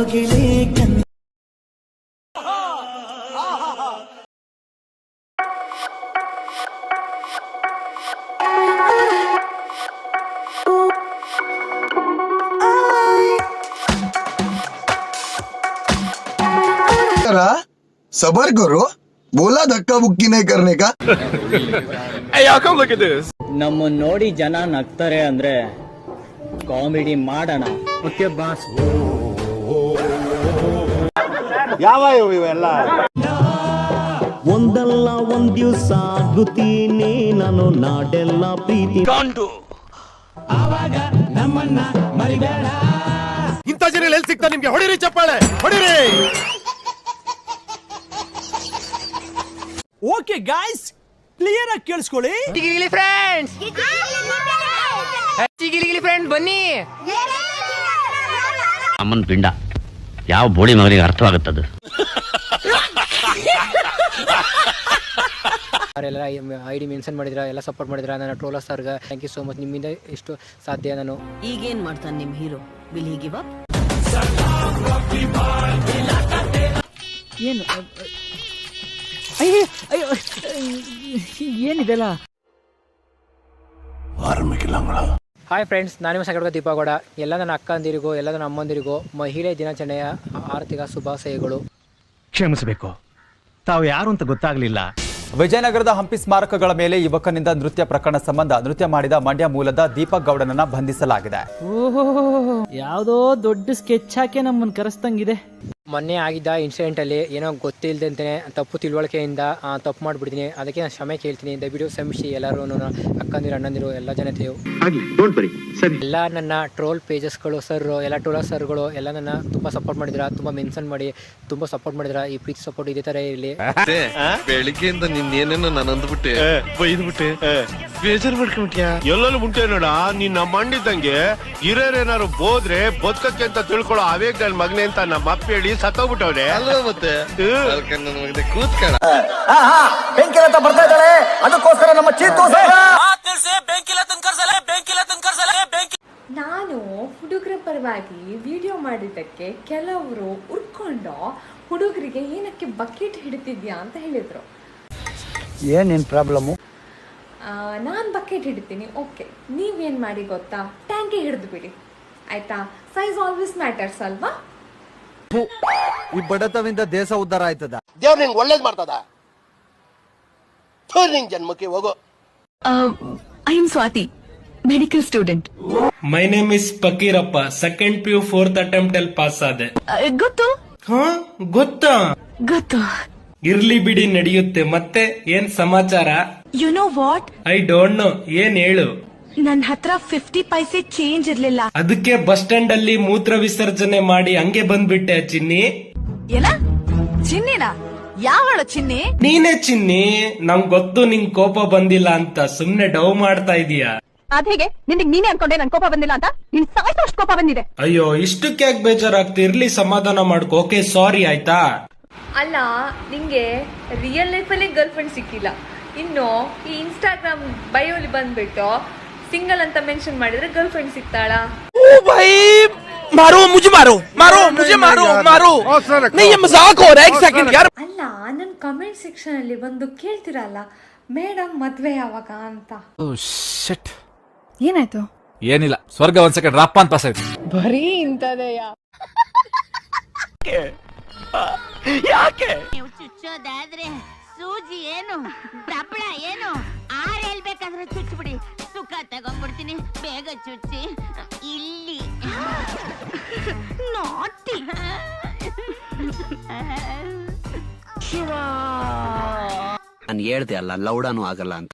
ಕೋಗಿಲೆ सबर करो, बोला धक्का बुक्की नहीं करने का. Hey, y'all, come look at this. ನಮ್ಮ ನೋಡಿ ಜನ ನಗ್ತಾರೆ ಅಂದ್ರೆ ಕಾಮಿಡಿ ಮಾಡೋಣ. Okay boss. ಯಾವ ಇವೆಲ್ಲ ಒಂದಲ್ಲ ಒಂದ್ ದಿವಸ ಆಗುತ್ತೀನಿ ನಾನು ನಾಡೆಲ್ಲ ಪ್ರೀತಿ ಕಾಂಡು ಆವಾಗ ನಮ್ಮನ್ನ ಮರಿಬೇಡ. ಇಂಥ ಜನ ಎಲ್ಲಿ ಸಿಗ್ತಾ ನಿಮ್ಗೆ? ಹೊಡಿರಿ ಚಪ್ಪಾಳೆ, ಹೊಡಿರಿ. ಓಕೆ ಗಾಯ್ಸ್, ಕ್ಲಿಯರ್ ಆಗಿ ಕೇಳಿಸ್ಕೊಳ್ಳಿ. ಫ್ರೆಂಡ್ಸ್ ಫ್ರೆಂಡ್ ಬನ್ನಿ. ಅಮ್ಮನ್ ಪಿಂಡ ಯಾವ ಬೋಳಿ ಮಗನಿಗೆ ಅರ್ಥವಾಗುತ್ತದು? ಅವರೆಲ್ಲ ಐಡಿ ಮೆನ್ಷನ್ ಮಾಡಿದ್ರ, ಎಲ್ಲ ಸಪೋರ್ಟ್ ಮಾಡಿದ್ರ. ನನ್ನ ಟ್ರೋಲರ್ಸ್ ಅವ್ರಿಗೆ ಥ್ಯಾಂಕ್ ಯು ಸೋ ಮಚ್. ನಿಮ್ಮಿಂದ ಎಷ್ಟು ಸಾಧ್ಯ ನಾನು. ಈಗೇನ್ ಮಾಡ್ತಾನೆ ನಿಮ್ hero? Will he give up? ಏನು ಏನಿದೆಲ್ಲ? ಹಾಯ್ ಫ್ರೆಂಡ್ಸ್, ನಾನು ನಿಮ್ಮ ಸಂಗಡ ದೀಪಗೌಡ. ಎಲ್ಲ ನನ್ನ ಅಕ್ಕಂದಿರಿಗೂ ಎಲ್ಲ ನನ್ನ ಅಮ್ಮಂದಿರಿಗೂ ಮಹಿಳೆ ದಿನಾಚರಣೆಯ ಆರ್ಥಿಕ ಶುಭಾಶಯಗಳು. ಕ್ಷಮಿಸಬೇಕು, ತಾವು ಯಾರು ಅಂತ ಗೊತ್ತಾಗಲಿಲ್ಲ. ವಿಜಯನಗರದ ಹಂಪಿ ಸ್ಮಾರಕಗಳ ಮೇಲೆ ಯುವಕನಿಂದ ನೃತ್ಯ ಪ್ರಕರಣ ಸಂಬಂಧ ನೃತ್ಯ ಮಾಡಿದ ಮಂಡ್ಯ ಮೂಲದ ದೀಪಕ್ ಗೌಡನನ್ನ ಬಂಧಿಸಲಾಗಿದೆ. ಓಹೋ, ಯಾವುದೋ ದೊಡ್ಡ ಸ್ಕೆಚ್ ಹಾಕಿ ನಮ್ಮನ್ನು ಕರೆಸ್ತಂಗಿದೆ. ಮೊನ್ನೆ ಆಗಿದ್ದ ಇನ್ಸಿಡೆಂಟ್ ಅಲ್ಲಿ ಏನೋ ಗೊತ್ತಿಲ್ಲದಂತೆ ತಪ್ಪು ತಿಳುವಳಿಕೆಯಿಂದ ತಪ್ಪು ಮಾಡಿಬಿಡ್ತೀನಿ. ಅದಕ್ಕೆ ನಾನು ಕ್ಷಮೆ ಕೇಳ್ತೀನಿ. ದಯವಿಟ್ಟು ಕ್ಷಮಿಸಿ ಎಲ್ಲರೂ, ಅಕ್ಕಂದಿರು ಅಣ್ಣಂದಿರು ಎಲ್ಲ ಜನತೆಯು. ಎಲ್ಲ ನನ್ನ ಟ್ರೋಲ್ ಪೇಜಸ್ಗಳು ಸರ್, ಎಲ್ಲ ಟ್ರೋಲರ್ ಸರ್ಗಳು ಎಲ್ಲ ನನ್ನ ತುಂಬಾ ಸಪೋರ್ಟ್ ಮಾಡಿದ್ರ, ತುಂಬಾ ಮೆನ್ಷನ್ ಮಾಡಿ ತುಂಬಾ ಸಪೋರ್ಟ್ ಮಾಡಿದ್ರ. ಈ ಪ್ರೀತಿ ಸಪೋರ್ಟ್ ಇದೇ ತರ ಇರಲಿ. ಬೆಳಿಗ್ಗೆಯಿಂದ ನಿನ್ನೇನೇನೋ ನಾನು ಅಂದ್ಬಿಟ್ಟೆ, ಬೈದ್ಬಿಟ್ಟೆ, ಬೇಜಾರು ಮಾಡ್ಕೊಂಡ್ಯಾ? ಎಲ್ಲೆಲ್ಲೂ ಮುಂಟೆ ನೋಡ, ನಿನ್ನ ಮಂಡಿದಂಗೆ ಹಿರಿಯರೇನಾರು ಬೋದ್ರೆ ಬದುಕಕ್ಕೆ ಅಂತ ತಿಳ್ಕೊಳ್ಳೋ ಅವೇಗದಲ್ಲಿ ಮಗನೆ ಅಂತ ನಮ್ಮ ಅಪ್ಪ ಹೇಳಿ ಸತ್ತೋಗ್ಬಿಟ್ಟವ್ರೆ ಅಲ್ವಾ? ಮತ್ತೆ ಕೂತ್ಕಣ ಬೆಂಕಿ ಅಂತ ಬರ್ತಾ ಇದ್ದಾಳೆ, ಅದಕ್ಕೋಸ್ಕರ ನಮ್ಮ ಚೀತು ನಾನು ಹುಡುಗರ ಪರವಾಗಿ ವಿಡಿಯೋ ಮಾಡಿದ್ದಕ್ಕೆ ಕೆಲವರು ಉರ್ಕೊಂಡು ಹುಡುಗರಿಗೆ ಏನಕ್ಕೆ ಬಕೆಟ್ ಹಿಡಿತಿದ್ಯಾ ಅಂತ ಹೇಳಿದ್ರು. ಏನೇನು ಪ್ರಾಬ್ಲಮ್ಮು? ನಾನು ಬಕೆಟ್ ಹಿಡಿತೀನಿ, ಓಕೆ, ನೀವೇನು ಮಾಡಿ ಗೊತ್ತಾ? ಟ್ಯಾಂಕಿ ಹಿಡಿದು ಬಿಡಿ, ಆಯ್ತಾ? ಸೈಜ್ ಆಲ್ವೇಸ್ ಮ್ಯಾಟರ್ಸ್ ಅಲ್ವಾ? ಈ ಬಡತವಿಂದ ದೇಶ ಉದ್ಧಾರ ಆಯ್ತದ? ದೇವ್ರ ನಿಂಗೆ ಒಳ್ಳೇದ್ ಮಾಡ್ತದ? ನಿಂಗೆ ಜನ್ಮಕ್ಕೆ ಹೋಗೋ. I am Swathi, medical student. My name is Fakirappa, second PU 4th attempt ಅಲ್ಲಿ ಪಾಸ್ ಆದೆ. ಗೊತ್ತು ಗೊತ್ತಾ? ಗೊತ್ತು. ಇರ್ಲಿ ಬಿಡಿ, ನಡೆಯುತ್ತೆ. ಮತ್ತೆ ಏನ್ ಸಮಾಚಾರ? You know what? I don't know. ಏನ್ ಹೇಳು? ನನ್ ಹತ್ರ 50 ಪೈಸೆ ಚೇಂಜ್ ಇರ್ಲಿಲ್ಲ. ಅದಕ್ಕೆ ಬಸ್ ಸ್ಟ್ಯಾಂಡ್ ಅಲ್ಲಿ ಮೂತ್ರ ವಿಸರ್ಜನೆ ಮಾಡಿ ಹಂಗೆ ಬಂದ್ಬಿಟ್ಟೆ ಚಿನ್ನಿ. ಏನ ಚಿನ್ನಿನ? ಯಾವಳ ಚಿನ್ನಿ? ನೀನೇ ಚಿನ್ನಿ. ನಮ್ಗ್ ಗೊತ್ತು ನಿಂಗ್ ಕೋಪ ಬಂದಿಲ್ಲ ಅಂತ, ಸುಮ್ನೆ ಡವ್ ಮಾಡ್ತಾ ಇದೀಯಾ. ಅದೇಗೆ ನಿನಗೆ ನೀನೇ ಅನ್ಕೊಂಡೆ ನನ್ ಕೋಪ ಬಂದಿಲ್ಲ ಅಂತ? ನಿನ್ ಸಾಯ್ತಷ್ಟು ಕೋಪ ಬಂದಿದೆ. ಅಯ್ಯೋ, ಇಷ್ಟಕ್ಕೆ ಯಾಕೆ ಬೇಜಾರಾಗ್ತಿ? ಇರ್ಲಿ, ಸಮಾಧಾನ ಮಾಡ್ಕೋ. ಓಕೆ, ಸಾರಿ ಆಯ್ತಾ? ಅಲ್ಲ, ನಿಂಗೆ ರಿಯಲ್ ಲೈಫಲ್ಲಿ ಗರ್ಲ್ ಫ್ರೆಂಡ್ ಸಿಕ್ಕಿಲ್ಲ, ಇನ್ನು ಈ ಇನ್ಸ್ಟಾಗ್ರಾಮ್ ಬಯೋಲಿ ಬಂದ್ಬಿಟ್ಟು ಸಿಂಗಲ್ ಅಂತ ಮೆನ್ಷನ್ ಮಾಡಿದ್ರೆ ಗರ್ಲ್ ಫ್ರೆಂಡ್ ಸಿಗ್ತಾಳಾ? ಅಲ್ಲ, ನನ್ ಕಮೆಂಟ್ ಸೆಕ್ಷನ್ ಅಲ್ಲಿ ಬಂದು ಕೇಳ್ತಿರಲ್ಲ, ಮೇಡಮ್ ಮದ್ವೆ ಯಾವಾಗ ಅಂತ. ಏನಾಯ್ತು? ಏನಿಲ್ಲ, ಸ್ವರ್ಗ ಒಂದ್ ಸೆಕೆಂಡ್ ರಪ್ಪ ಅಂತ ಪಾಸ್ ಆಯ್ತು. ಬರೀ ಇಂತದೆಯಾ? ಯಾಕೆ ನೀವು ಚುಚ್ಚೋದಾದ್ರೆ ಸೂಜಿ ಏನು ದಪ್ಪಳ ಏನು ಆರ್ ಹೇಳ್ಬೇಕಾದ್ರೆ ಚುಚ್ಚಿಬಿಡಿ. ಸುಖ ತಗೊಂಡ್ಬಿಡ್ತೀನಿ, ಬೇಗ ಚುಚ್ಚಿ. ಇಲ್ಲಿ ನಾಟಿ ನಾನು ಹೇಳ್ದೆ ಅಲ್ಲ, ಲೌಡಾನು ಆಗಲ್ಲ ಅಂತ.